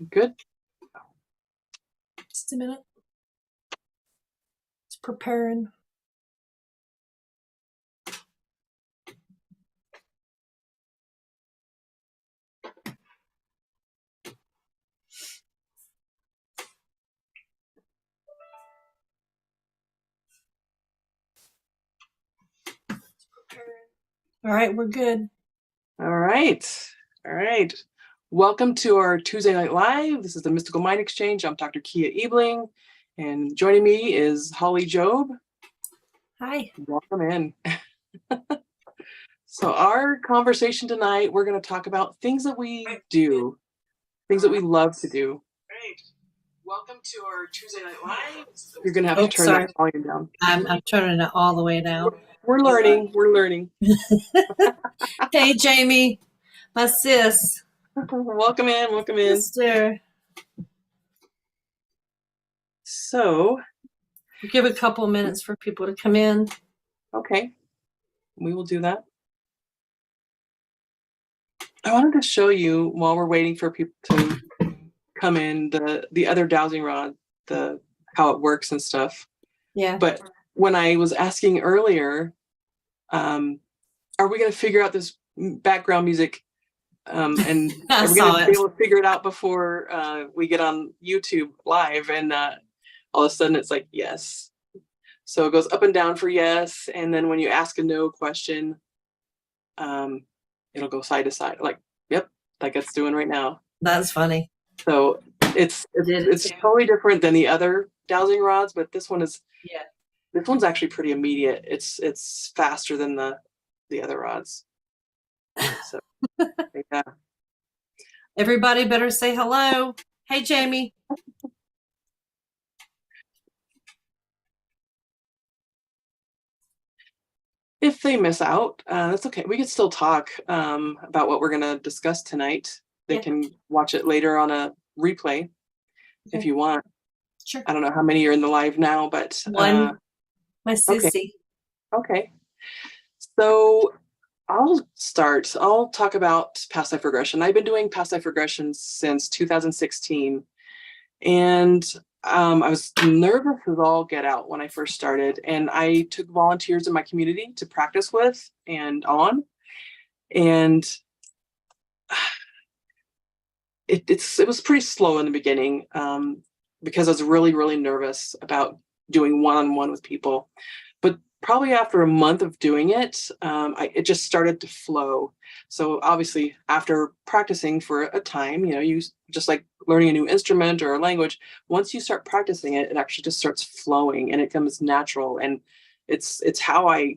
Good. Just a minute. It's preparing. All right, we're good. All right. All right. Welcome to our Tuesday Night Live. This is the Mystical Mind Exchange. I'm Dr. Kia Ebeling, and joining me is Holly Job. Hi. Welcome in. So our conversation tonight, we're going to talk about things that we do, things that we love to do. Great. Welcome to our Tuesday Night Live. You're going to have to turn that volume down. I'm turning it all the way down. We're learning. We're learning. Hey, Jamie, my sis. Welcome in. Welcome in. Sister. So, We'll give a couple of minutes for people to come in. Okay, we will do that. I wanted to show you while we're waiting for people to come in the other dowsing rod, how it works and stuff. Yeah. But when I was asking earlier, are we going to figure out this background music? And are we going to be able to figure it out before we get on YouTube live? And all of a sudden it's like, yes. So it goes up and down for yes. And then when you ask a no question, it'll go side to side. Like, yep, like it's doing right now. That's funny. So it's totally different than the other dowsing rods, but this one is, this one's actually pretty immediate. It's faster than the other rods. So yeah. Everybody better say hello. Hey, Jamie. If they miss out, that's okay. We can still talk about what we're going to discuss tonight. They can watch it later on a replay if you want. Sure. I don't know how many are in the live now, but one. My sissy. Okay. So I'll talk about past life regression. I've been doing past life regression since 2016. And I was nervous as all get out when I first started. And I took volunteers in my community to practice with and on. And it was pretty slow in the beginning because I was really, really nervous about doing one-on-one with people. But probably after a month of doing it, it just started to flow. So obviously after practicing for a time, you just like learning a new instrument or a language, once you start practicing it, it actually just starts flowing and it comes natural. And it's how I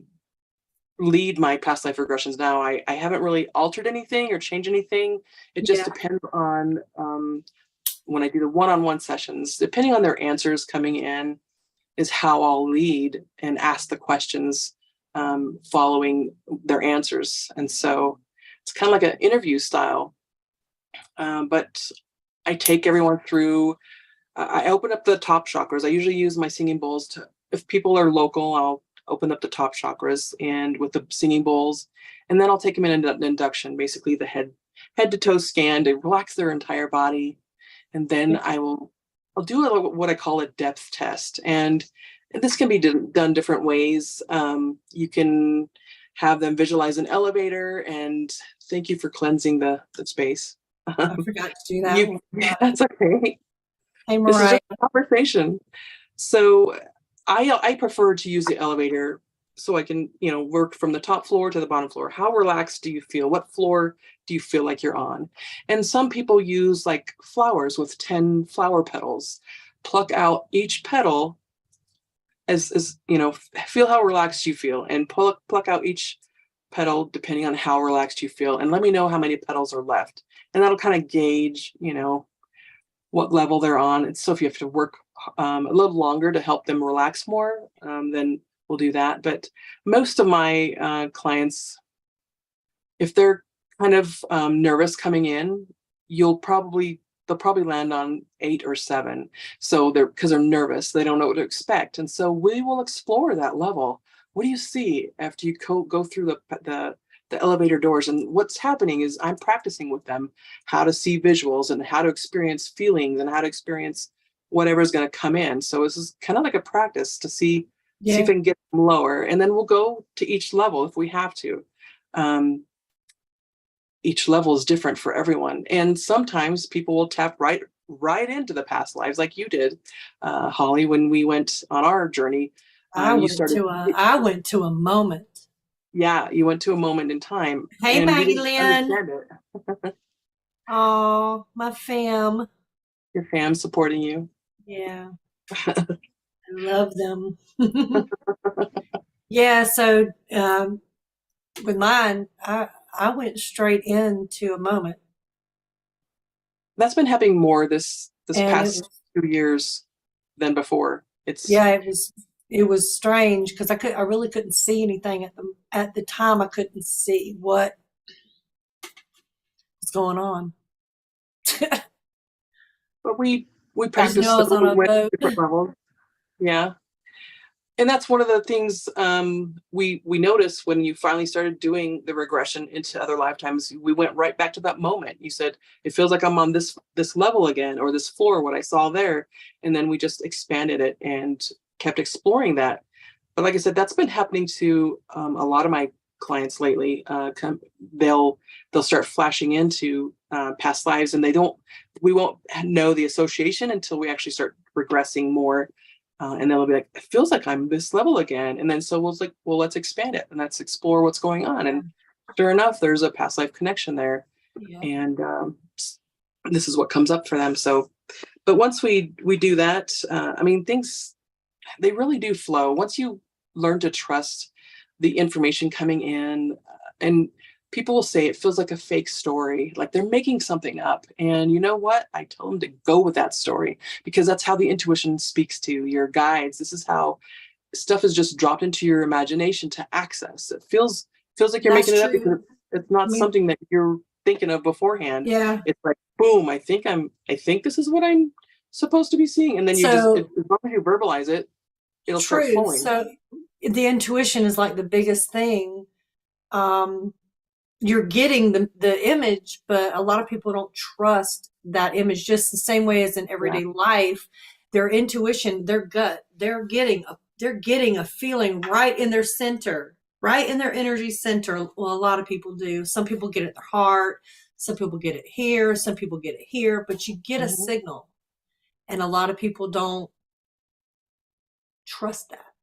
lead my past life regressions now. I haven't really altered anything or changed anything. It just depends on when I do the one-on-one sessions, depending on their answers coming in, is how I'll lead and ask the questions following their answers. And so it's kind of like an interview style. But I take everyone through, I open up the top chakras. I usually use my singing bowls to, if people are local, I'll open up the top chakras and with the singing bowls, and then I'll take them in an induction, basically the head to toe scan to relax their entire body. And then I'll do what I call a depth test. And this can be done different ways. You can have them visualize an elevator, and thank you for cleansing the space. I forgot to do that. That's okay. Hey, This is just a conversation. So I prefer to use the elevator so I can, work from the top floor to the bottom floor. How relaxed do you feel? What floor do you feel like you're on? And some people use like flowers with 10 flower petals. Pluck out each petal as feel how relaxed you feel, and pluck out each petal depending on how relaxed you feel, and let me know how many petals are left. And that'll kind of gauge, what level they're on. And so if you have to work a little longer to help them relax more, then we'll do that. But most of my clients, if they're kind of nervous coming in, they'll probably land on 8 or 7. So because they're nervous, they don't know what to expect. And so we will explore that level. What do you see after you go through the the elevator doors. And what's happening is I'm practicing with them how to see visuals and how to experience feelings and how to experience whatever is going to come in. So this is kind of like a practice to see if I Yeah. can get them lower, and then we'll go to each level if we have to. Each level is different for everyone, and sometimes people will tap right into the past lives, like you did, Holly, when we went on our journey. You started, I went to a moment. yeah, you went to a moment in time, Hey, and we Maggie didn't Lynn. understand it. Oh, my fam. Your fam supporting you. Yeah, I love them. Yeah, so with mine, I went straight into a moment, That's been happening more this and past 2 years than before. It's yeah, it was strange because I really couldn't see anything at the time. I couldn't see what was going on. but we I just knew I practiced, was so on we a went to boat. different levels. Yeah. And that's one of the things, we noticed when you finally started doing the regression into other lifetimes. We went right back to that moment. You said it feels like I'm on this level again, or this floor, what I saw there, and then we just expanded it and kept exploring that. But like I said, that's been happening to a lot of my clients lately. They'll start flashing into past lives, and we won't know the association until we actually start regressing more. And they'll be like, it feels like I'm this level again. And then so we'll like, well, let's expand it and let's explore what's going on. And sure enough, there's a past life connection there. Yeah. And this is what comes up for them. So, but once we do that, I mean, things, they really do flow. Once you learn to trust the information coming in, and people will say it feels like a fake story, like they're making something up. And you know what? I tell them to go with that story, because that's how the intuition speaks to your guides. This is how stuff is just dropped into your imagination to access. It feels like you're That's making it up true. because it's not I mean, something that you're thinking of beforehand. yeah. It's like, boom, I think this is what I'm supposed to be seeing. And then So as long as you verbalize it, it'll start true. flowing. So the intuition is like the biggest thing. Um, you're getting the image, but a lot of people don't trust that image, just the same way as in Yeah. everyday life. Their intuition, their gut, they're getting a feeling right in their center, right in their energy center. Well, a lot of people do. Some people get it at their heart, some people get it here, some people get it here, but you get a Mhm. signal. And a lot of people don't trust that.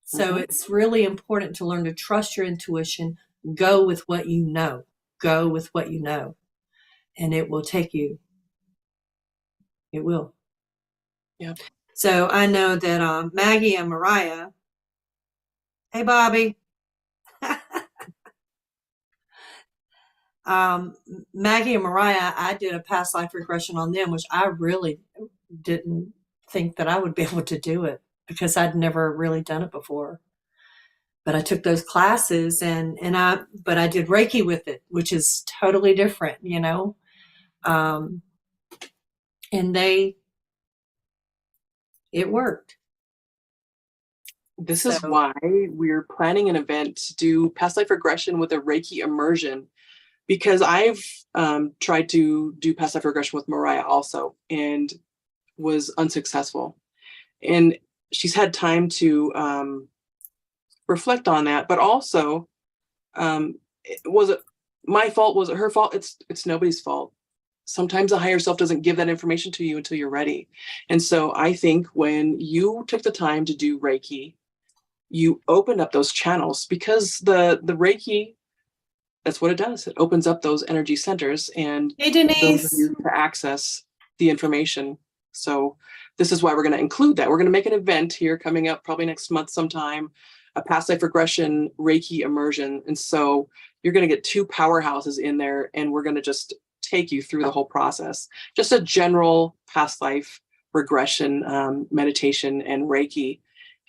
So Mhm. it's really important to learn to trust your intuition. Go with what you know. Go with what you know, and it will take you. It will. Yeah. So I know that Maggie and Mariah. Hey, Bobby. um, Maggie and Mariah, I did a past life regression on them, which I really didn't think that I would be able to do it because I'd never really done it before. But I took those classes but I did Reiki with it, which is totally different, you know. Um, and it worked. This is So why we're planning an event to do past life regression with a Reiki immersion, because I've tried to do past life regression with Mariah also and was unsuccessful. And she's had time to reflect on that, but also, was it my fault? Was it her fault? It's nobody's fault. Sometimes the higher self doesn't give that information to you until you're ready. And so I think when you took the time to do Reiki, you opened up those channels, because the Reiki, that's what it does. It opens up those energy centers and hey, those of Denise. you to access the information. So this is why we're going to include that. We're going to make an event here coming up probably next month sometime, a past life regression Reiki immersion. And so you're going to get two powerhouses in there, and we're going to just take you through the whole process. Just a general past life regression, meditation and Reiki.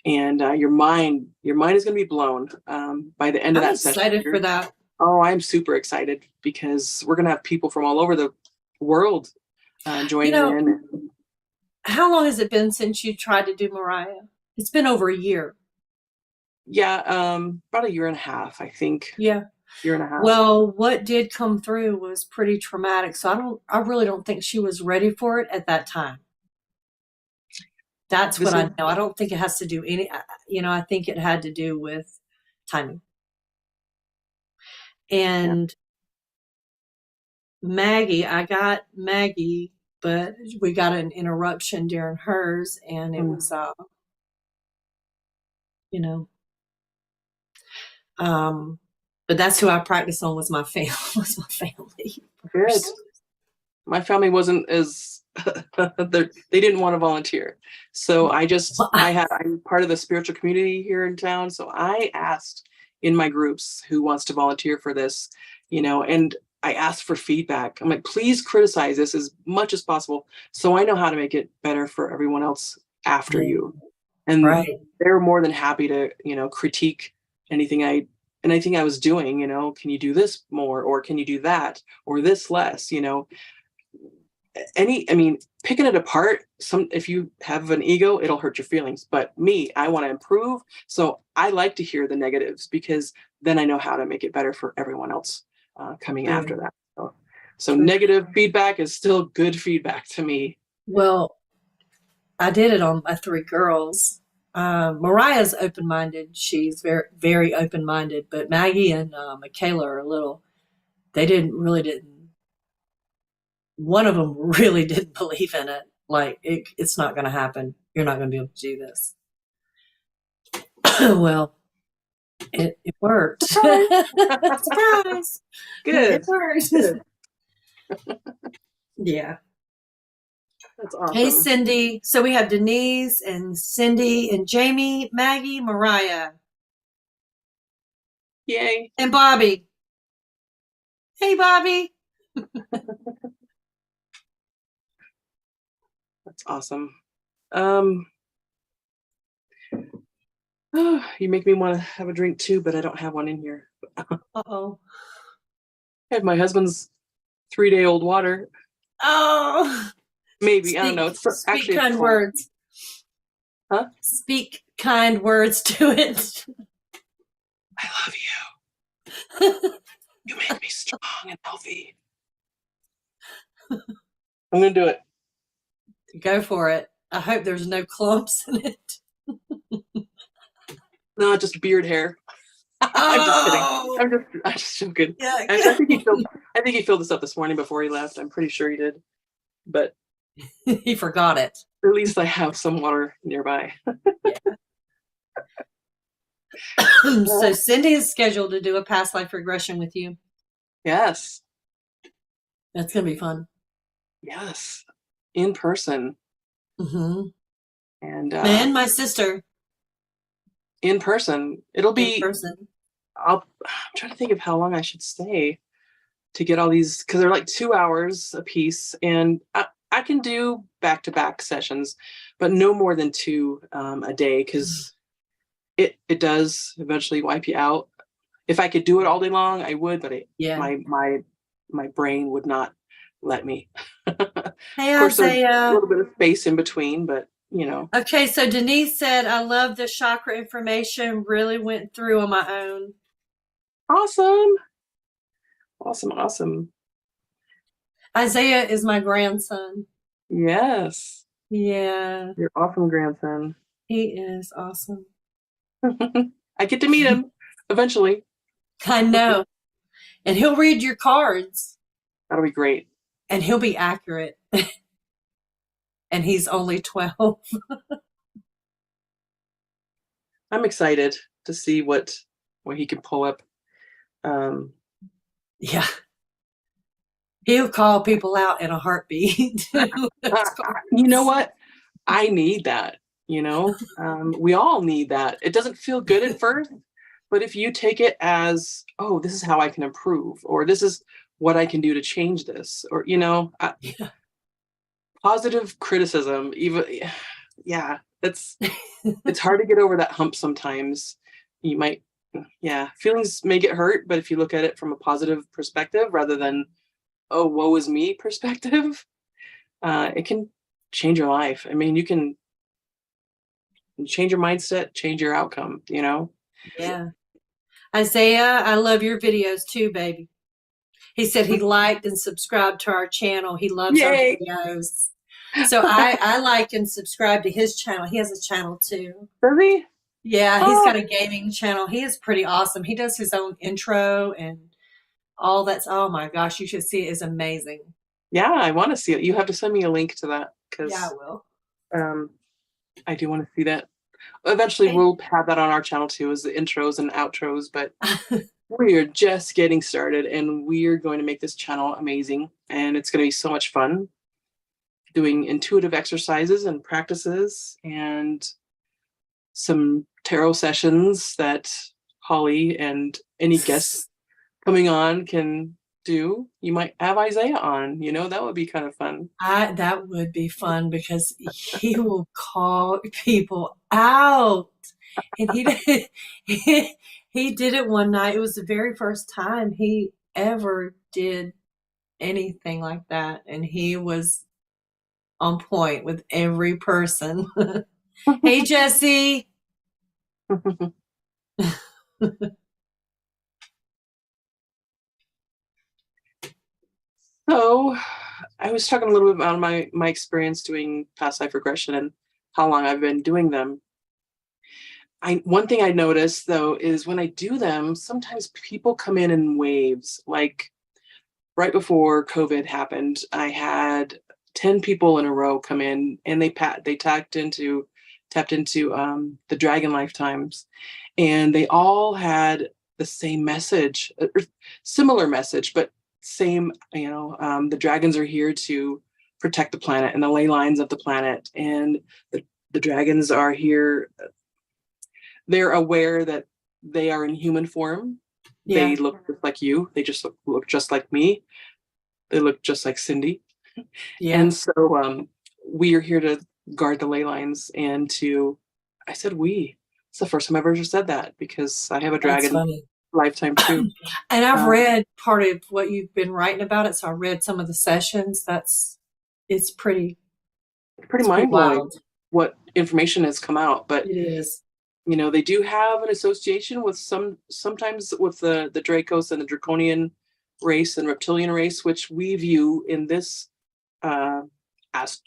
And your mind is going to be blown by the end of I'm that session. excited for that. Oh, I'm super excited because we're going to have people from all over the world You joining know, in. how long has it been since you tried to do Mariah? It's been over a year. Yeah, about a year and a half, I think. Yeah. Year and a half. Well, what did come through was pretty traumatic. So I really don't think she was ready for it at that time. That's what This I is know. I don't think it has to do I think it had to do with timing. yeah. And Maggie, I got Maggie, but we got an interruption during hers, and it was, you know, but that's who I practiced on was my family. Was my family Good. first. My family wasn't as they didn't want to volunteer. So I'm part of the spiritual community here in town. So I asked in my groups who wants to volunteer for this, and I asked for feedback. I'm like, please criticize this as much as possible so I know how to make it better for everyone else after Yeah, you. And right. they're more than happy to, critique anything I was doing, can you do this more, or can you do that, or this less, picking it apart, if you have an ego, it'll hurt your feelings. But me, I want to improve. So I like to hear the negatives because then I know how to make it better for everyone else coming True. after that. So True. negative feedback is still good feedback to me. Well, I did it on my three girls. Mariah's open-minded. She's very, very open-minded, but Maggie and Michaela are a little, they didn't, one of them really didn't believe in it. Like, it's not going to happen. You're not going to be able to do this. Well, it worked. Surprise. Good. It worked. Good. Yeah. That's awesome. Hey, Cindy. So we have Denise and Cindy and Jamie, Maggie, Mariah. Yay. And Bobby. Hey, Bobby. That's awesome. You make me want to have a drink too, but I don't have one in here. Uh-oh. I have my husband's 3-day-old water. Oh. Maybe. I don't know. It's Speak kind words. Huh? Speak kind words to it. I love you. You make me strong and healthy. I'm going to do it. Go for it. I hope there's no clumps in it. No, just beard hair. I'm just kidding. I'm just joking. Yeah. I think he filled this up this morning before he left. I'm pretty sure he did. But he forgot it. at least I have some water nearby. Yeah. So Cindy is scheduled to do a past life regression with you. Yes. That's going to be fun. Yes. In person. Mm-hmm. And my sister. In person. It'll be in person. I'm trying to think of how long I should stay to get all these, because they're like 2 hours a piece, and I can do back-to-back sessions, but no more than 2 a day, because it does eventually wipe you out. If I could do it all day long, I would, but my brain would not let me. Hey, of course, there's Isaiah. a little bit of space in between, but Okay, so Denise said, I love the chakra information, really went through on my own. Awesome. Awesome. Isaiah is my grandson. Yes. Yeah. Your awesome grandson. He is awesome. I get to meet him eventually. I know. And he'll read your cards. That'll be great. And he'll be accurate. And he's only 12. I'm excited to see what he can pull up. Yeah. He'll call people out in a heartbeat. You know what? I need that. We all need that. It doesn't feel good at first, but if you take it as, oh, this is how I can improve, or this is what I can do to change this, or positive criticism, even it's hard to get over that hump sometimes. You might, feelings may get hurt, but if you look at it from a positive perspective rather than, oh, woe is me perspective, it can change your life. I mean, you can change your mindset, change your outcome, Yeah. Isaiah, I love your videos too, baby. He said he liked and subscribed to our channel. He loves our Yay! videos. So I like and subscribe to his channel. He has a channel too. Really? Yeah, he's Oh, got a gaming channel. He is pretty awesome. He does his own intro and all that's, oh my gosh, you should see it. It's amazing. yeah, I want to see it. You have to send me a link to that Yeah, I because will. um, I do want to see that. Eventually, we'll have that on our channel too, as the intros and outros. But we are just getting started, and we are going to make this channel amazing, and it's going to be so much fun doing intuitive exercises and practices, and some tarot sessions that Holly and any guests coming on can do. You might have Isaiah on, that would be kind of fun. That would be fun because he will call people out. And he did, he did it one night. It was the very first time he ever did anything like that. And he was on point with every person. Hey, Jesse. So I was talking a little bit about my experience doing past life regression and how long I've been doing them. One thing I noticed though is when I do them, sometimes people come in waves. Like right before COVID happened, I had 10 people in a row come in, and they tapped into the Dragon Lifetimes, and they all had the same message, or similar message, but same. The dragons are here to protect the planet and the ley lines of the planet, and the dragons are here. They're aware that they are in human form. Yeah. They look just like you. They just look just like me. They look just like Cindy. Yeah. And so we are here to guard the ley lines and I said we. It's the first time I've ever said that because I have a That's dragon funny. lifetime too. And I've read part of what you've been writing about it. So I read some of the sessions. It's pretty mind-blowing wild. what information has come out. But It is. they do have an association with sometimes with the Dracos and the Draconian race and reptilian race, which we view in this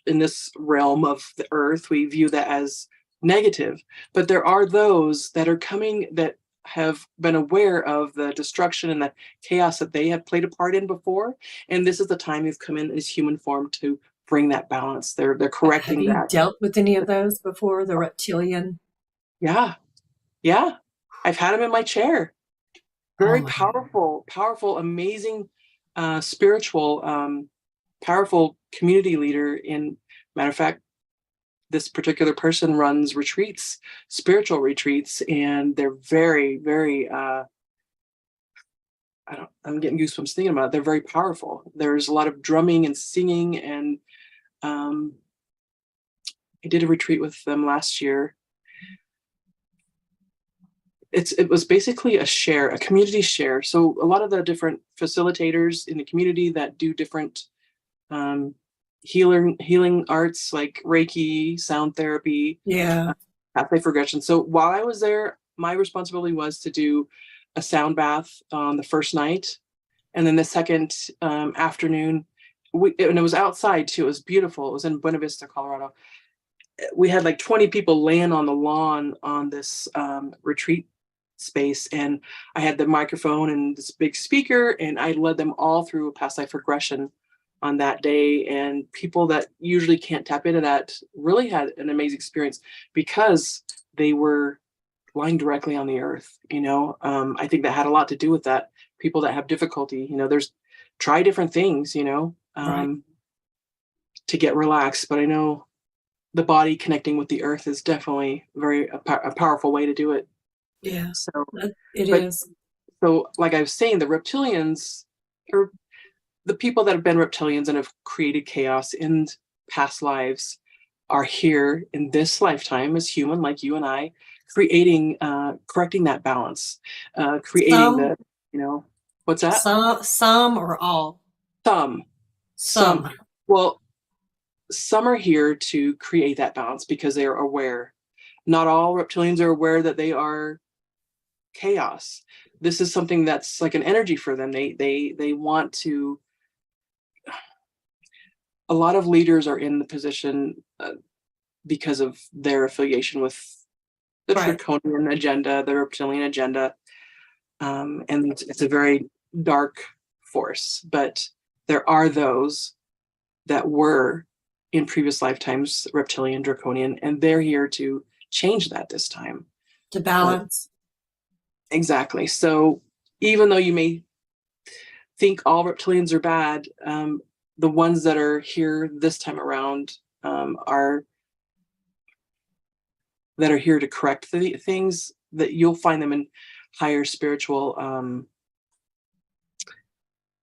in this realm of the earth, we view that as negative. But there are those that are coming that have been aware of the destruction and the chaos that they have played a part in before, and this is the time you've come in as human form to bring that balance. They're correcting Have you that. dealt with any of those before? The reptilian? Yeah, I've had them in my chair. Very powerful, amazing, spiritual, powerful community leader. In matter of fact, this particular person runs retreats, spiritual retreats, and they're very, very. I'm getting goosebumps thinking about it. They're very powerful. There's a lot of drumming and singing, and I did a retreat with them last year. It was basically a community share. So a lot of the different facilitators in the community that do different healing arts like Reiki, sound therapy, Yeah. Past Life Regression. So while I was there, my responsibility was to do a sound bath on the first night, and then the second afternoon, and it was outside too. It was beautiful. It was in Buena Vista, Colorado. We had like 20 people laying on the lawn on this retreat space, and I had the microphone and this big speaker, and I led them all through a past life regression on that day. And people that usually can't tap into that really had an amazing experience because they were lying directly on the earth. I think that had a lot to do with that. People that have difficulty, there's try different things, Right. to get relaxed. But I know the body connecting with the earth is definitely a powerful way to do it. Yeah. So, It but is. so like I was saying, the reptilians are the people that have been reptilians and have created chaos in past lives are here in this lifetime as human, like you and I, correcting that balance, creating Some, what's that? some or all? Some. Well, some are here to create that balance because they are aware. Not all reptilians are aware that they are chaos. This is something that's like an energy for them. They want to. A lot of leaders are in the position because of their affiliation with the Right. draconian agenda, the reptilian agenda, and it's a very dark force. But there are those that were in previous lifetimes reptilian, draconian, and they're here to change that this time. To balance. Exactly. So even though you may think all reptilians are bad, the ones that are here this time around are that are here to correct the things, that you'll find them in higher spiritual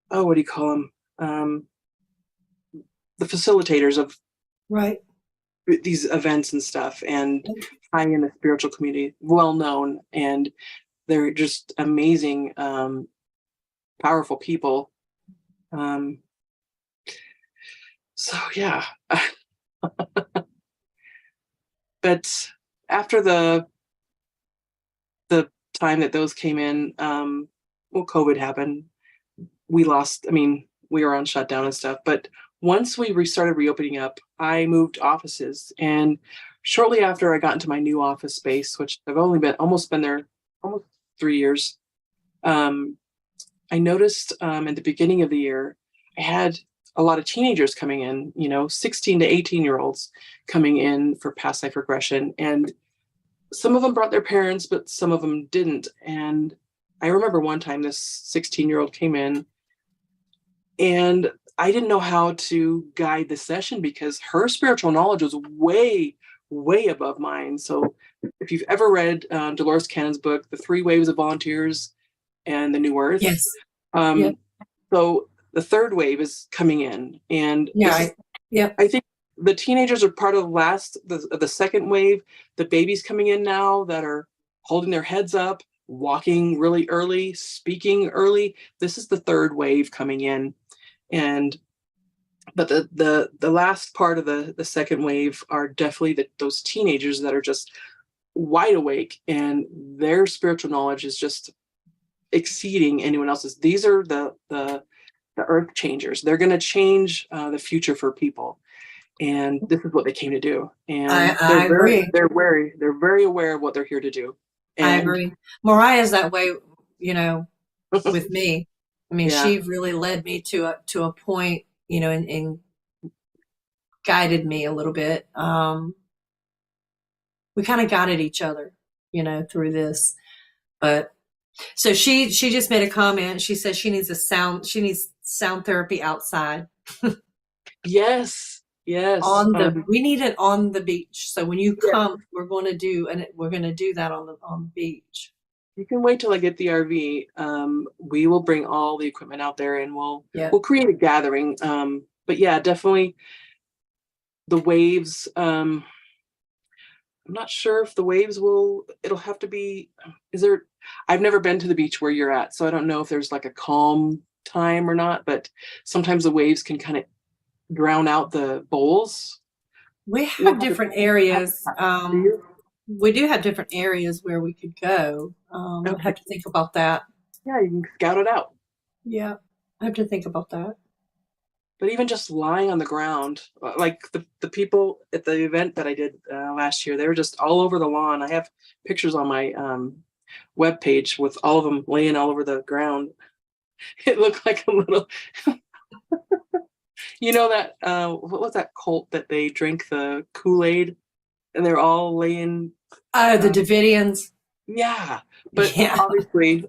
what do you call them, the facilitators of Right. these events and stuff, and high in the spiritual community, well known, and they're just amazing, powerful people. So yeah. But after the time that those came in, COVID happened. We lost, we were on shutdown and stuff. But once we restarted reopening up, I moved offices. And shortly after I got into my new office space, which I've only almost been there almost 3 years, I noticed at the beginning of the year, I had a lot of teenagers coming in, 16 to 18-year-olds coming in for past life regression. And some of them brought their parents, but some of them didn't. And I remember one time this 16-year-old came in, and I didn't know how to guide the session because her spiritual knowledge was way, way above mine. So if you've ever read Dolores Cannon's book, The Three Waves of Volunteers and the New Earth. Yes. So the third wave is coming in, and I think the teenagers are part of the second wave. The babies coming in now that are holding their heads up, walking really early, speaking early. This is the third wave coming in. But the last part of the second wave are definitely those teenagers that are just wide awake, and their spiritual knowledge is just exceeding anyone else's. These are the earth changers. They're going to change the future for people. And this is what they came to do. And I agree. They're very aware of what they're here to do. And I agree. Mariah's that way, with me. She really led me to a point, and guided me a little bit. We kind of guided each other, through this. But so she just made a comment. She says she needs sound therapy outside. Yes. We need it on the beach. So when you come, we're going to do that on the beach. You can wait till I get the RV. We will bring all the equipment out there, and we'll create a gathering. But yeah, definitely the waves. I'm not sure if the waves it'll have to be, I've never been to the beach where you're at, so I don't know if there's like a calm time or not, but sometimes the waves can kind of drown out the bowls. We have different areas. We do have different areas where we could go. I'd have to think about that. Yeah, you can scout it out. Yeah, I have to think about that. But even just lying on the ground, like the people at the event that I did last year, they were just all over the lawn. I have pictures on my webpage with all of them laying all over the ground. It looked like a little, that, what was that cult that they drink the Kool-Aid and they're all laying? The Davidians. Yeah. But obviously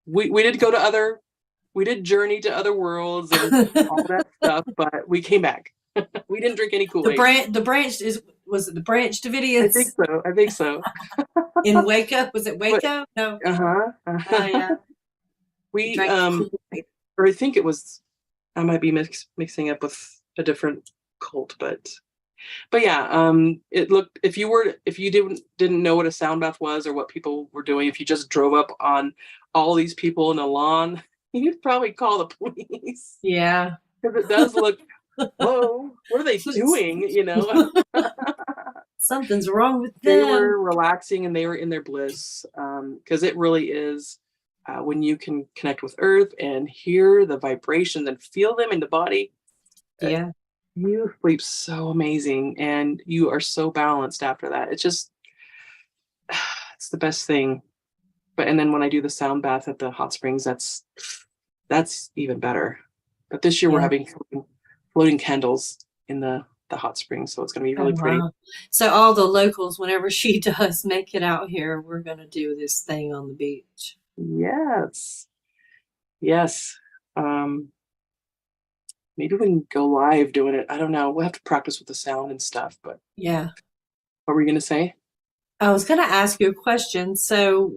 we did journey to other worlds and all that stuff, but we came back. We didn't drink any Kool-Aid. Was it the Branch Davidians? I think so. In Waco? Was it Waco? No. Oh, yeah. We, or I think it was, I might be mixing up with a different cult, but yeah, it looked, if you didn't know what a sound bath was or what people were doing, if you just drove up on all these people in a lawn, you'd probably call the police. Yeah. Because it does look, whoa, what are they doing? Something's wrong with They them. were relaxing and they were in their bliss, because it really is, when you can connect with earth and hear the vibrations and feel them in the body, Yeah. you sleep so amazing and you are so balanced after that. It's just, it's the best thing. But and then when I do the sound bath at the hot springs, that's even better. But this year we're Yeah. having floating candles in the hot springs, so it's going to be really Oh, pretty. wow. So all the locals, whenever she does make it out here, we're going to do this thing on the beach. Yes. Yes. Um, Maybe we can go live doing it. I don't know. We'll have to practice with the sound and stuff, but Yeah. what were you going to say? I was going to ask you a question. So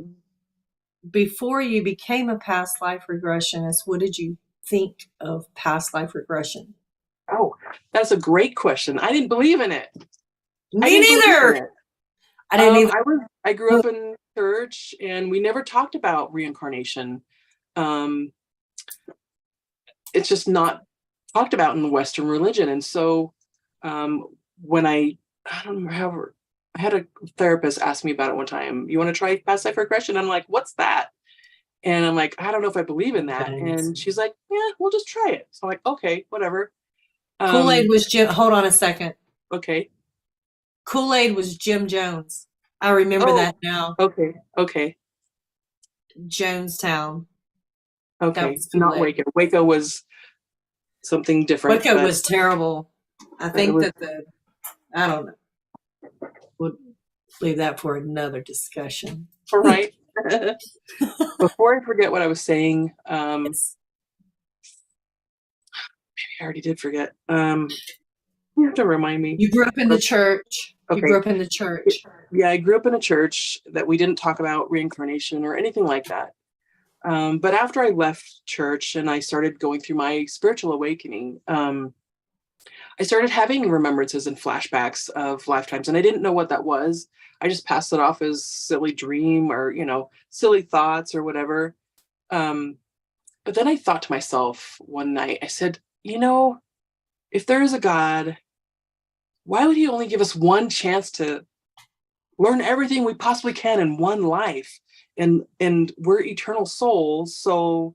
before you became a past life regressionist, what did you think of past life regression? Oh, that's a great question. I didn't believe in it. I Me didn't believe in neither. it. I didn't either. I grew up in church and we never talked about reincarnation. Um, it's just not talked about in the Western religion. And so, when I don't remember how, I had a therapist ask me about it one time. You want to try past life regression? I'm like, what's that? And I'm like, I don't know if I believe in that. Jones. And she's like, yeah, we'll just try it. So I'm like, okay, whatever. Kool-Aid was Jim. Hold on a second. Okay. Kool-Aid was Jim Jones. I remember Oh, that now. okay. Okay. Jonestown. That Okay. was Not Kool-Aid. Waco. Waco was something different, Waco but was terrible. I it think was that I don't know. We'll leave that for another discussion. all right. Before I forget what I was saying, Yes. I already did forget. You have to remind me. You grew up in the church. You Okay. grew up in the church. Yeah, I grew up in a church that we didn't talk about reincarnation or anything like that. But after I left church and I started going through my spiritual awakening, I started having remembrances and flashbacks of lifetimes, and I didn't know what that was. I just passed it off as silly dream or, silly thoughts or whatever. Um, but then I thought to myself one night, I said, if there is a God, why would he only give us one chance to learn everything we possibly can in one life? And we're eternal souls. So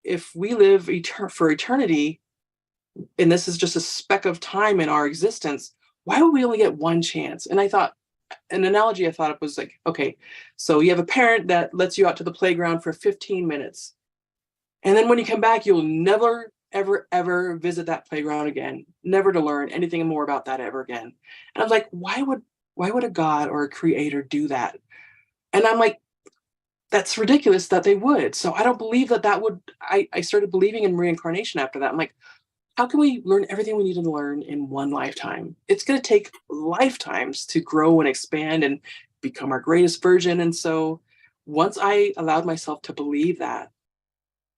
if we live for eternity, and this is just a speck of time in our existence, why would we only get one chance? And I thought, an analogy I thought of was like, okay, so you have a parent that lets you out to the playground for 15 minutes. And then when you come back, you'll never, ever, ever visit that playground again, never to learn anything more about that ever again. And I was like, why would a God or a creator do that? And I'm like, that's ridiculous that they would. So I don't believe that would, I started believing in reincarnation after that. I'm like, how can we learn everything we need to learn in one lifetime? It's going to take lifetimes to grow and expand and become our greatest version. And so once I allowed myself to believe that,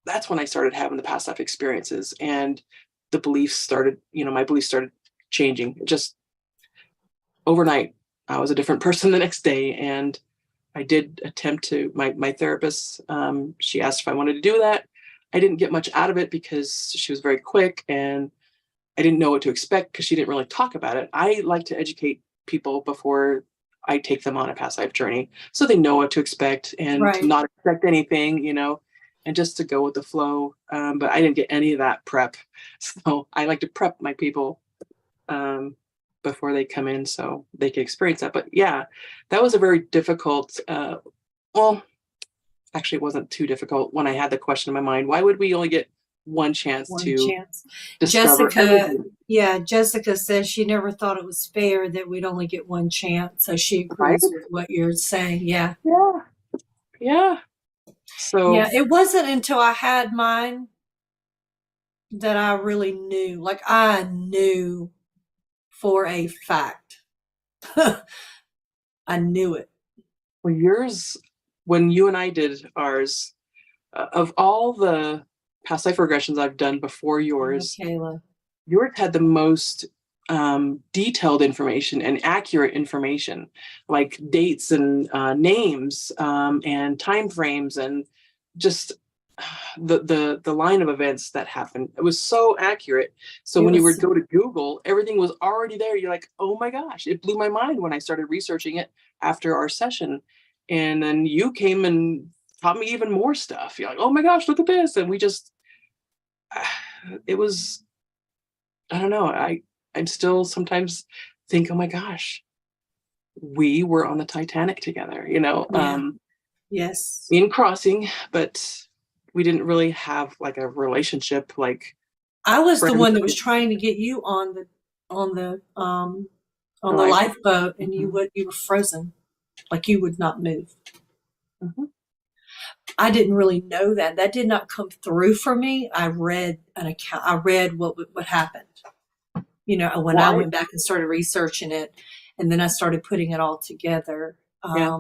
that's when I started having the past life experiences and the beliefs started, my beliefs started changing. Just overnight, I was a different person the next day. And I did attempt to, my therapist, she asked if I wanted to do that. I didn't get much out of it because she was very quick and I didn't know what to expect because she didn't really talk about it. I like to educate people before I take them on a past life journey so they know what to expect and to Right. not expect anything, and just to go with the flow. But I didn't get any of that prep. So I like to prep my people before they come in so they can experience that. But yeah, that was a very difficult, well, actually it wasn't too difficult when I had the question in my mind, why would we only get one chance One to chance. discover Jessica, everything? yeah, Jessica says she never thought it was fair that we'd only get one chance. So she Right? agrees with what you're saying. Yeah. Yeah. Yeah. So Yeah. It wasn't until I had mine that I really knew. Like I knew for a fact. I knew it. well, yours, when you and I did ours, of all the past life regressions I've done before Yeah, yours, Kayla. yours had the most detailed information and accurate information, like dates and names and time frames and just the line of events that happened, it was so accurate. So It when you was, would go to Google, everything was already there. You're like, oh my gosh, it blew my mind when I started researching it after our session. And then you came and taught me even more stuff. You're like, oh my gosh, look at this. And we just, it was, I don't know. I'm still sometimes think, oh my gosh, we were on the Titanic together, yeah, yes. in crossing, but we didn't really have like a relationship like I was the friends. one that was trying to get you on the on the Like, lifeboat, and mhm, you were frozen, like you would not move. mhm. I didn't really know that. That did not come through for me. I read an account. I read what happened. When I Why? went back and started researching it, and then I started putting it all together. Yeah.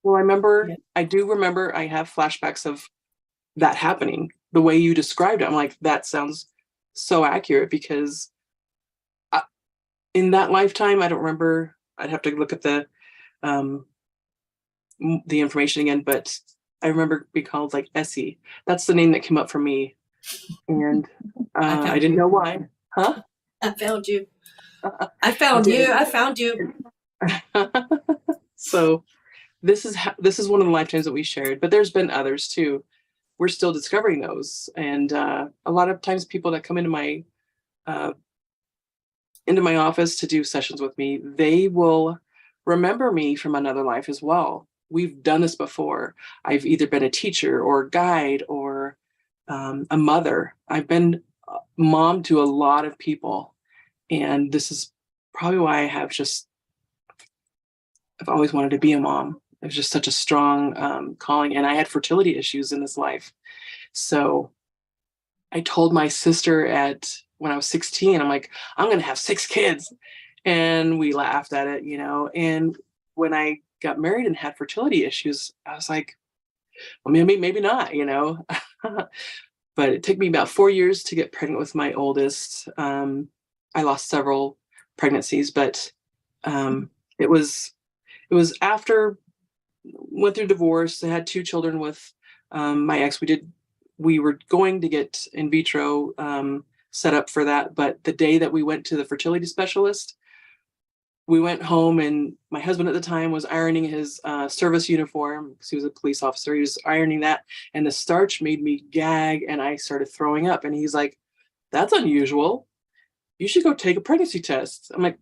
Well, Yeah, I do remember I have flashbacks of that happening. The way you described it, I'm like, that sounds so accurate because I, in that lifetime, I don't remember. I'd have to look at um, the information again, but I remember being called like Essie. That's the name that came up for me. And I I found didn't you. know why. Huh? I found you. I You found you. did. I found you. So this is one of the lifetimes that we shared, but there's been others too. We're still discovering those, and a lot of times people that come uh, into my office to do sessions with me, they will remember me from another life as well. We've done this before. I've either been a teacher or a guide or a mother. I've been a mom to a lot of people, and this is probably why I've always wanted to be a mom. It was just such a strong calling, and I had fertility issues in this life. So I told my sister at when I was 16, I'm like, I'm gonna have 6 kids. And we laughed at it, And when I got married and had fertility issues, I was like, well, maybe not. But it took me about 4 years to get pregnant with my oldest. I lost several pregnancies, but it was after went through divorce. I had 2 children with my ex. We were going to get in vitro set up for that, but the day that we went to the fertility specialist, we went home, and my husband at the time was ironing his service uniform because he was a police officer. He was ironing that, and the starch made me gag, and I started throwing up. And he's like, "That's unusual. You should go take a pregnancy test." I'm like,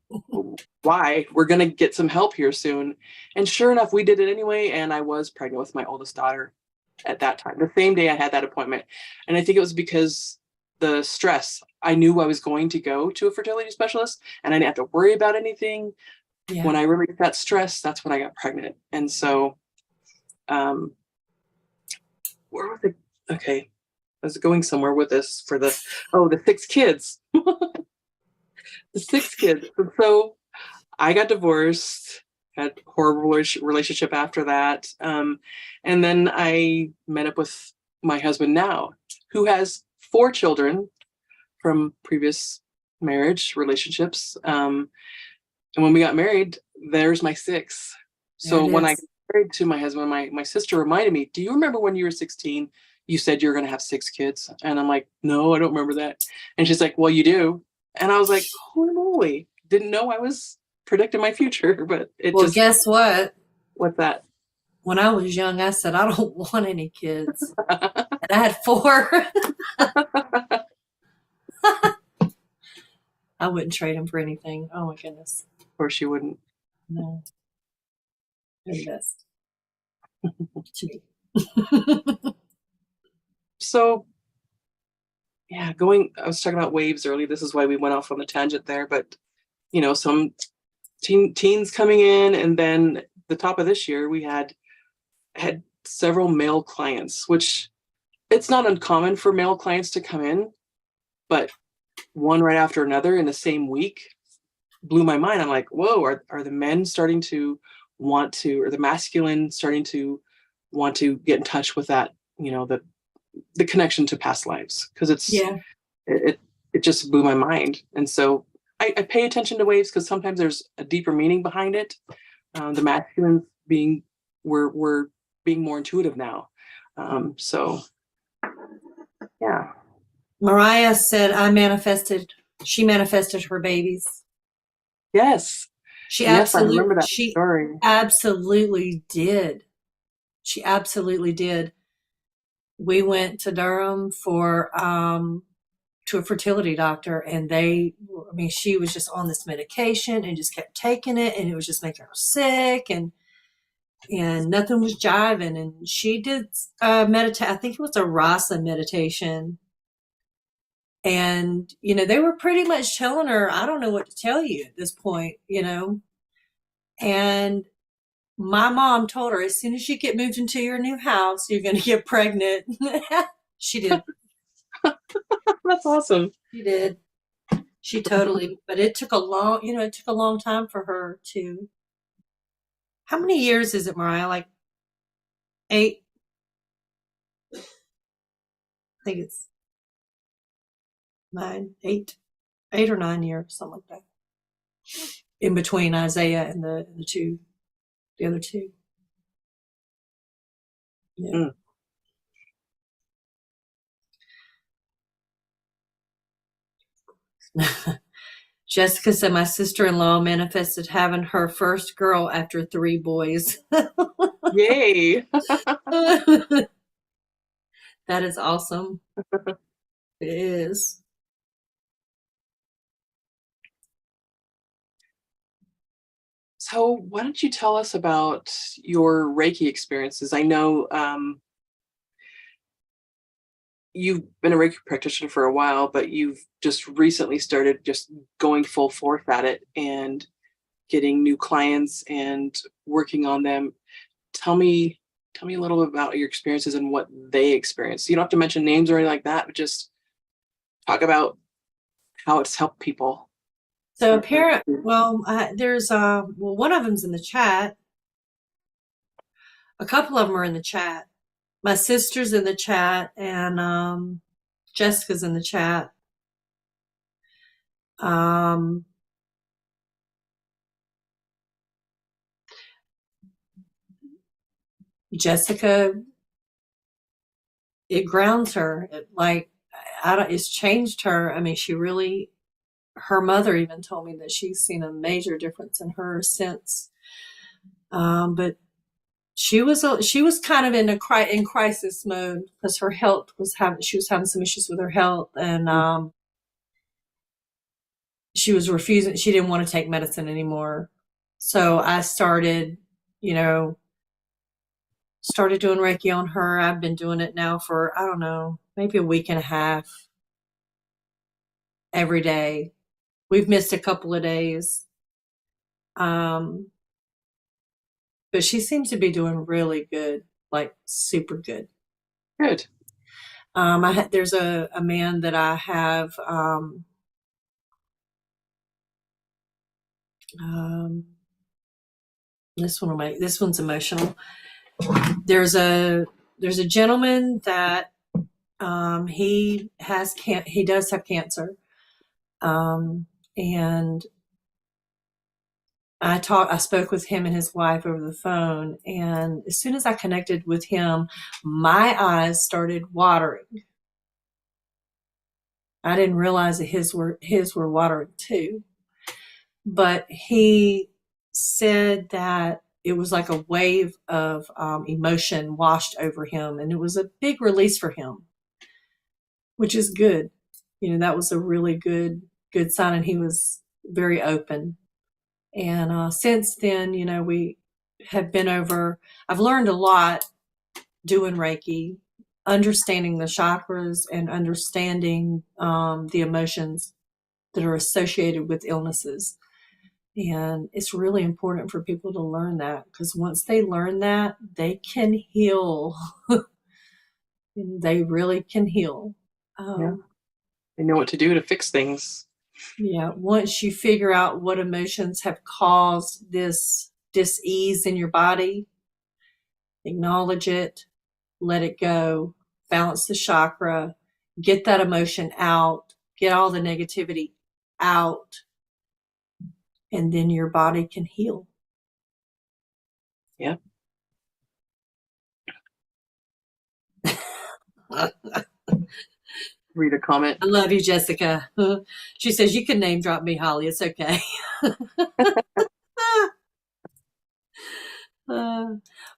why? We're going to get some help here soon. And sure enough, we did it anyway. And I was pregnant with my oldest daughter at that time, the same day I had that appointment. And I think it was because the stress, I knew I was going to go to a fertility specialist and I didn't have to worry about anything. When Yeah. I released that stress, that's when I got pregnant. And so, um, where was it? Okay. I was going somewhere with this the 6 kids, the 6 kids. And so I got divorced, had a horrible relationship after that. And then I met up with my husband now, who has 4 children from previous marriage relationships. And when we got married, there's my 6. There So it when I got is. married to my husband, my sister reminded me, do you remember when you were 16, you said you were going to have 6 kids? And I'm like, no, I don't remember that. And she's like, well, you do. And I was like, holy moly, didn't know I was predicting my future, but it Well, just, guess what? what's that? When I was young, I said, I don't want any kids. And I had 4. I wouldn't trade them for anything. Oh my goodness. Of course you wouldn't. No, they're the best to me. So yeah, I was talking about waves earlier. This is why we went off on the tangent there, but some teens coming in, and then the top of this year, we had several male clients, which it's not uncommon for male clients to come in, but one right after another in the same week blew my mind. I'm like, whoa, are the men starting to want to, or the masculine starting to want to get in touch with that, the connection to past lives? Because Yeah. it just blew my mind. And so I pay attention to waves because sometimes there's a deeper meaning behind it. The masculine being, we're being more intuitive now. So Yeah. Mariah said, she manifested her babies. Yes. Yes, I remember that She story. absolutely did. She absolutely did. We went to Durham to a fertility doctor, and she was just on this medication and just kept taking it, and it was just making her sick, and nothing was jiving. And she did meditate. I think it was a rasa meditation. And, they were pretty much telling her, I don't know what to tell you at this point, And my mom told her, as soon as you get moved into your new house, you're going to get pregnant. She did. That's awesome. She did. She totally, but it took it took a long time for her to. How many years is it, Mariah? Like 8? I think it's 9, 8, 8 or 9 years, something like that. In between Isaiah and the other two. Yeah. Jessica said my sister-in-law manifested having her first girl after 3 boys. Yay. That is awesome. It is. So why don't you tell us about your Reiki experiences? I know you've been a Reiki practitioner for a while, but you've just recently started just going full force at it and getting new clients and working on them. Tell me a little bit about your experiences and what they experienced. You don't have to mention names or anything like that, but just talk about how it's helped people. So there's one of them's in the chat. A couple of them are in the chat. My sister's in the chat, and Jessica's in the chat. Jessica, it grounds her. It's changed her. I mean, her mother even told me that she's seen a major difference in her since. But she was kind of in crisis mode because she was having some issues with her health, and she was refusing. She didn't want to take medicine anymore. So I started doing Reiki on her. I've been doing it now for, I don't know, maybe a week and a half every day. We've missed a couple of days. But she seems to be doing really good, like super good. Good. There's a man that I have, this one's emotional. There's a gentleman that he does have cancer, and I spoke with him and his wife over the phone, and as soon as I connected with him, my eyes started watering. I didn't realize that his were watering too, but he said that it was like a wave of emotion washed over him, and it was a big release for him, which is good. That was a really good sign, and he was very open. And since then, we have been over. I've learned a lot doing Reiki, understanding the chakras and understanding the emotions that are associated with illnesses. And it's really important for people to learn that, because once they learn that, they can heal. They really can heal. Yeah. They know what to do to fix things. Yeah. Once you figure out what emotions have caused this dis-ease in your body, acknowledge it, let it go, balance the chakra, get that emotion out, get all the negativity out, and then your body can heal. Yeah. read a comment. I love you, Jessica. She says, you can name drop me, Holly. It's okay.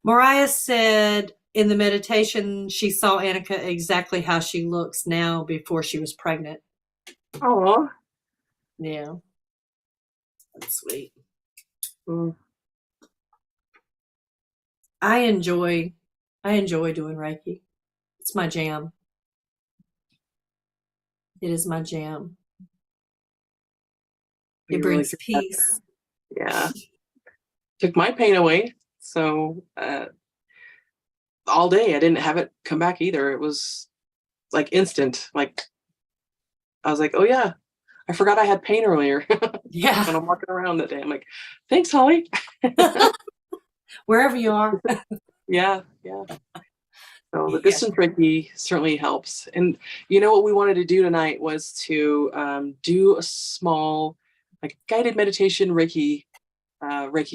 Mariah said in the meditation she saw Annika exactly how she looks now before she was pregnant. Oh, Yeah. That's sweet. mm. I enjoy doing Reiki. It's my jam. It is my jam. It You're really brings good at peace. that. Yeah. Took my pain away. So all day I didn't have it come back either. It was like instant. Like I was like, oh yeah, I forgot I had pain earlier. Yeah. And I'm walking around that day. I'm like, thanks, Holly. Wherever you are. Yeah, yeah. So the Yeah. distance Reiki certainly helps. And you know what we wanted to do tonight was to do a small, like guided meditation Reiki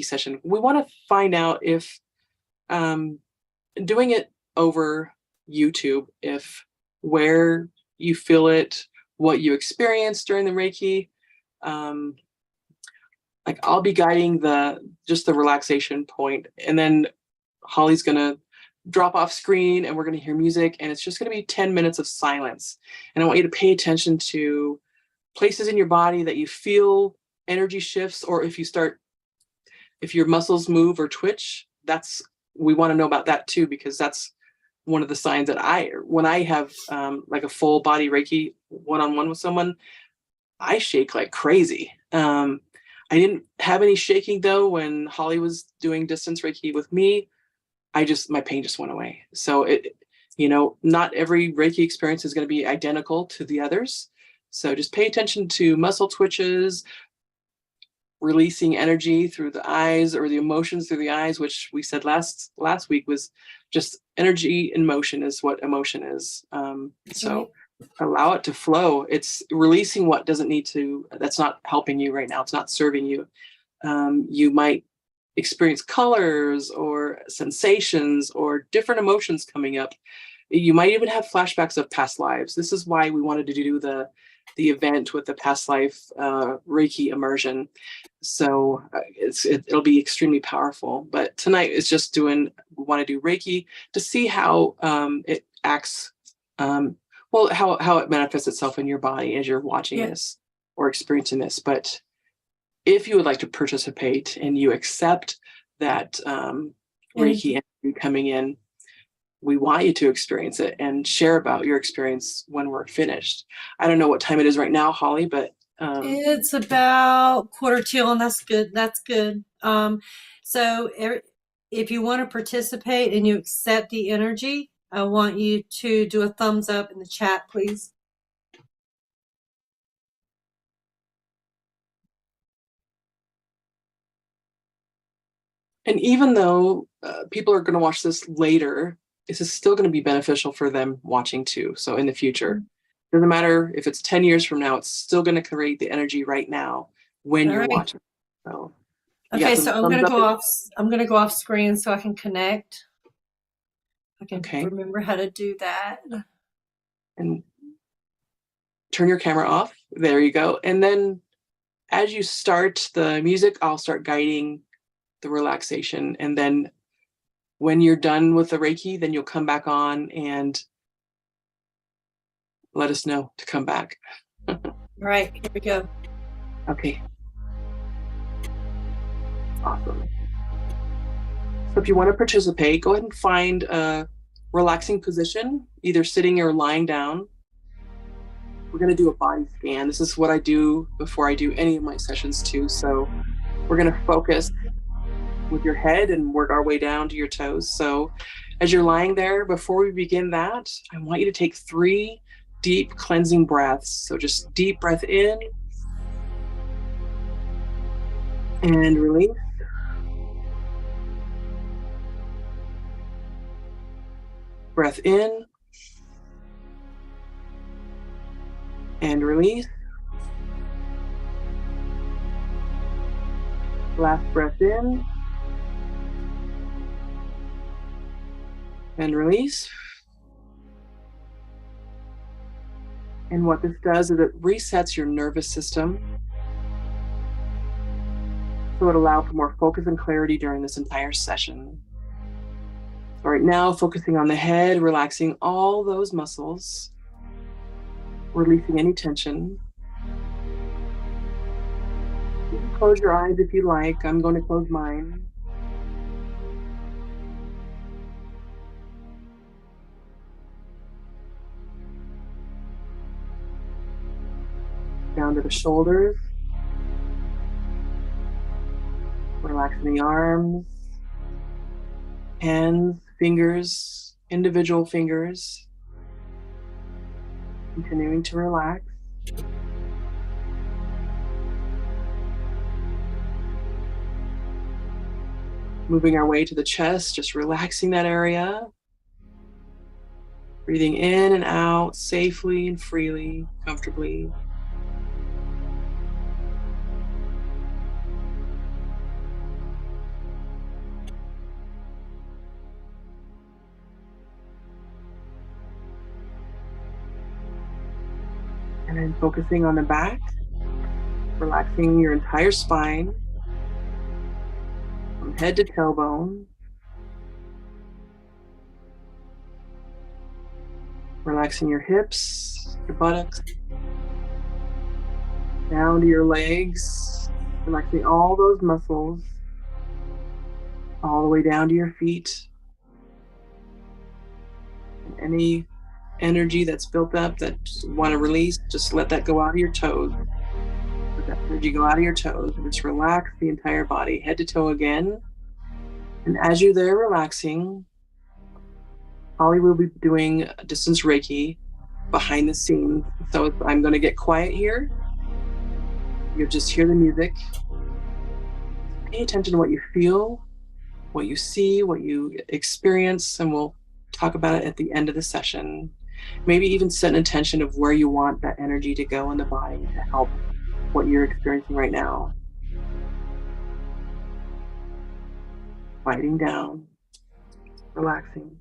session. We want to find out if um, doing it over YouTube, if where you feel it, what you experience during the Reiki. Um, like I'll be guiding just the relaxation point, and then Holly's gonna drop off screen and we're gonna hear music, and it's just gonna be 10 minutes of silence. And I want you to pay attention to places in your body that you feel energy shifts, or if your muscles move or twitch, we want to know about that too, because that's one of the signs that when I have like a full body Reiki one-on-one with someone, I shake like crazy. I didn't have any shaking though when Holly was doing distance Reiki with me. My pain just went away. So not every Reiki experience is going to be identical to the others. So just pay attention to muscle twitches, releasing energy through the eyes, or the emotions through the eyes, which we said last week was just energy in motion is what emotion is. So allow it to flow. It's releasing what that's not helping you right now. It's not serving you. You might experience colors or sensations or different emotions coming up. You might even have flashbacks of past lives. This is why we wanted to do the event with the Past Life Reiki Immersion. So it'll be extremely powerful. But tonight is just we want to do Reiki to see how it acts, how it manifests itself in your body as you're watching this or experiencing this. But if you would like to participate and you accept that Reiki energy coming in, we want you to experience it and share about your experience when we're finished. I don't know what time it is right now, Holly, but it's about 1:45, and that's good. That's good. So if you want to participate and you accept the energy, I want you to do a thumbs up in the chat, please. And even though people are going to watch this later, this is still going to be beneficial for them watching too. So in the future, doesn't matter if it's 10 years from now, it's still going to create the energy right now when you're watching. So okay, so I'm going to go off. I'm going to go off screen so I can connect. I can remember how to do that. And turn your camera off. There you go. And then as you start the music, I'll start guiding the relaxation. And then when you're done with the Reiki, then you'll come back on and let us know to come back. All right, here we go. Okay. Awesome. So if you want to participate, go ahead and find a relaxing position, either sitting or lying down. We're going to do a body scan. This is what I do before I do any of my sessions too. So we're going to focus with your head and work our way down to your toes. So as you're lying there, before we begin that, I want you to take 3 deep cleansing breaths. So just deep breath in and release. Breath in and release. Last breath in and release. And what this does is it resets your nervous system, so it allows for more focus and clarity during this entire session. So right now, focusing on the head, relaxing all those muscles, releasing any tension. You can close your eyes if you like. I'm going to close mine. Down to the shoulders, relaxing the arms, hands, fingers, individual fingers, continuing to relax. Moving our way to the chest, just relaxing that area. Breathing in and out safely and freely, comfortably. And then focusing on the back, relaxing your entire spine from head to tailbone. Relaxing your hips, your buttocks, down to your legs, relaxing all those muscles, all the way down to your feet. And any energy that's built up that you want to release, just let that go out of your toes. Let that energy go out of your toes and just relax the entire body, head to toe again. And as you're there relaxing, Holly will be doing distance Reiki behind the scenes. So I'm going to get quiet here. You'll just hear the music. Pay attention to what you feel, what you see, what you experience, and we'll talk about it at the end of the session. Maybe even set an intention of where you want that energy to go in the body to help what you're experiencing right now. Quieting down, relaxing.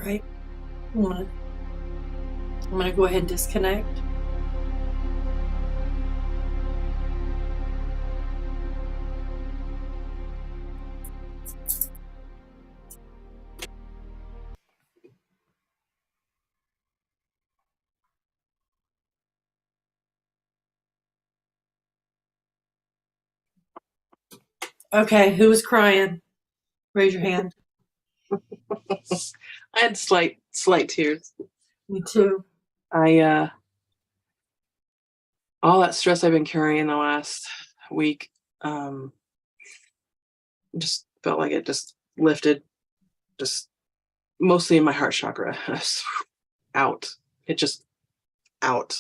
right. I'm gonna go ahead and disconnect. Okay, who was crying? Raise your hand. I had slight tears. Me too. All that stress I've been carrying the last week, just felt like it just lifted, just mostly in my heart chakra. Out. It just out.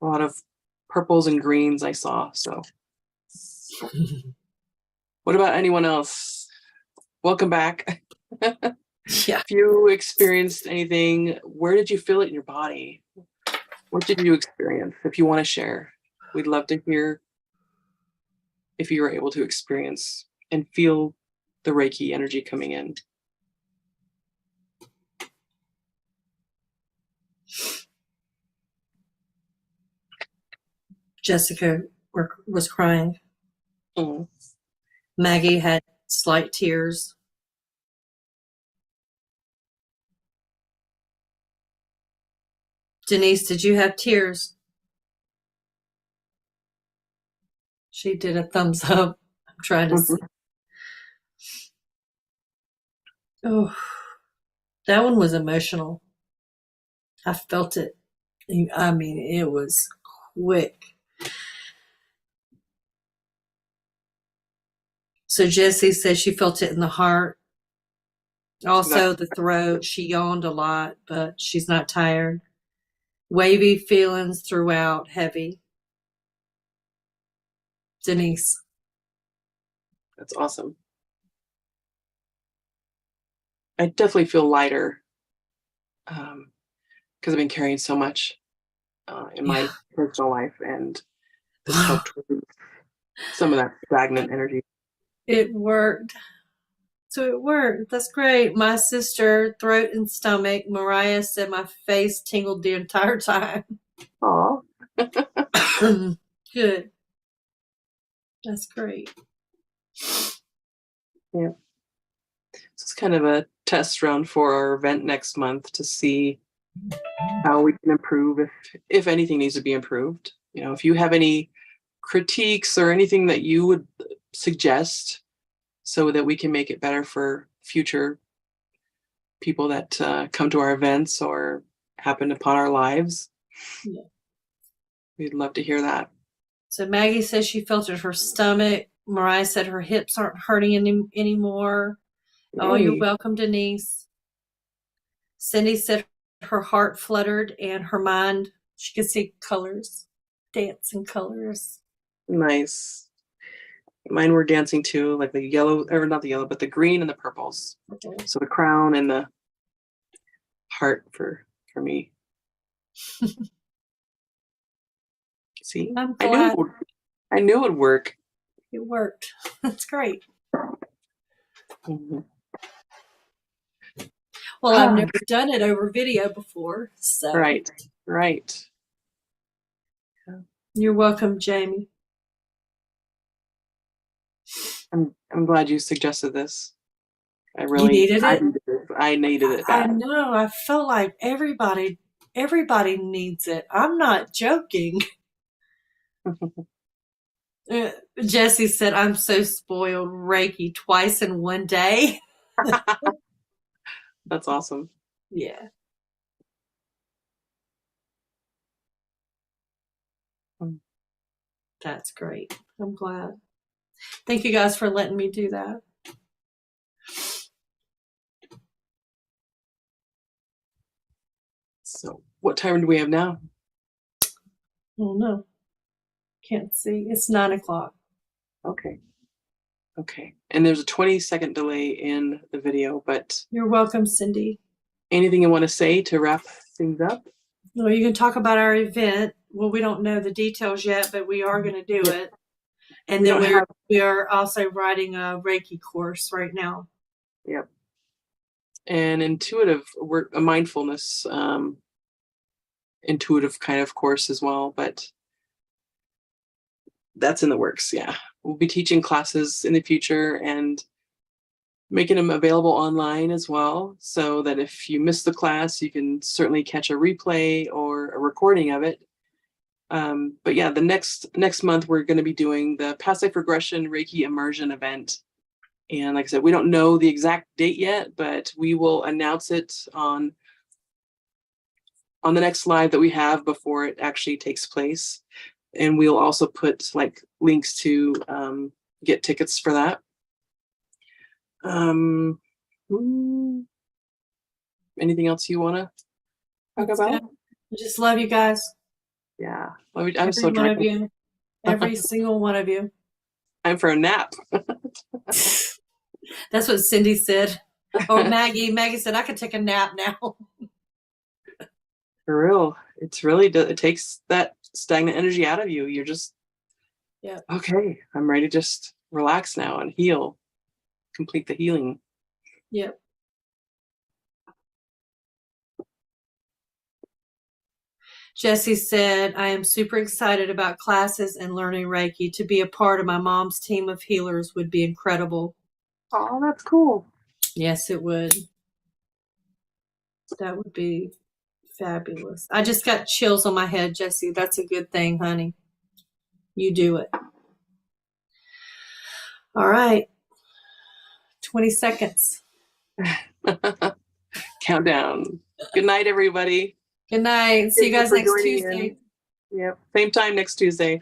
A lot of purples and greens I saw. So what about anyone else? Welcome back. Yeah. If you experienced anything, where did you feel it in your body? What did you experience? If you want to share, we'd love to hear if you were able to experience and feel the Reiki energy coming in. Jessica was crying. Mm. Maggie had slight tears. Denise, did you have tears? She did a thumbs up. I'm trying to see. Oh, that one was emotional. I felt it. I mean, it was quick. So Jessie says she felt it in the heart. Also, the throat. She yawned a lot, but she's not tired. Wavy feelings throughout, heavy. Denise. That's awesome. I definitely feel lighter because I've been carrying so much in my personal life, and this helped with some of that stagnant energy. It worked. So it worked. That's great. My sister, throat and stomach. Mariah said my face tingled the entire time. Aw. Good. That's great. Yeah. So it's kind of a test round for our event next month to see how we can improve, if anything needs to be improved. You know, if you have any critiques or anything that you would suggest so that we can make it better for future people that come to our events or happen upon our lives. Yeah. We'd love to hear that. So Maggie says she felt it in her stomach. Mariah said her hips aren't hurting anymore. Oh, you're welcome, Denise. Cindy said her heart fluttered and her mind, she could see colors, dancing colors. Nice. Mine were dancing too, like the yellow, or not the yellow, but the green and the purples. Okay. So the crown and the heart for me. See, I'm glad. I knew it would work. It worked. That's great. Mm-hmm. Well, I've never done it over video before, so right. Yeah. You're welcome, Jamie. I'm glad you suggested this. You needed it. I needed it. I know. I felt like everybody needs it. I'm not joking. Jessie said, "I'm so spoiled. Reiki twice in one day." That's awesome. Yeah. That's great. I'm glad. Thank you guys for letting me do that. So what time do we have now? Oh, no. Can't see. It's 9:00. Okay. And there's a 20-second delay in the video, but... You're welcome, Cindy. Anything you want to say to wrap things up? Well, you can talk about our event. Well, we don't know the details yet, but we are going to do it. And We then don't have. we are also writing a Reiki course right now. Yep. And intuitive, we're a mindfulness, intuitive kind of course as well, but that's in the works. Yeah. We'll be teaching classes in the future and making them available online as well, so that if you miss the class, you can certainly catch a replay or a recording of it. But yeah, the next month we're going to be doing the Past Life Regression Reiki Immersion Event. And like I said, we don't know the exact date yet, but we will announce it on the next live that we have before it actually takes place. And we'll also put like links to get tickets for that. Anything else you want to talk That's about? good. I just love you guys. Yeah, I'm Every so one of drained. you. Every single one of you. Time for a nap. That's what Cindy said. Or Maggie. Maggie said, I could take a nap now. For real, it's really it takes that stagnant energy out of you. You're just, Yeah. okay, I'm ready to just relax now and heal, complete the healing. Yep. Jessie said, I am super excited about classes and learning Reiki. To be a part of my mom's team of healers would be incredible. Oh, that's cool. Yes, it would. That would be fabulous. I just got chills on my head, Jessie. That's a good thing, honey. You do it. All right. 20 seconds. Countdown. Good night, everybody. Good night. See you guys next Tuesday. Yep. Same time next Tuesday.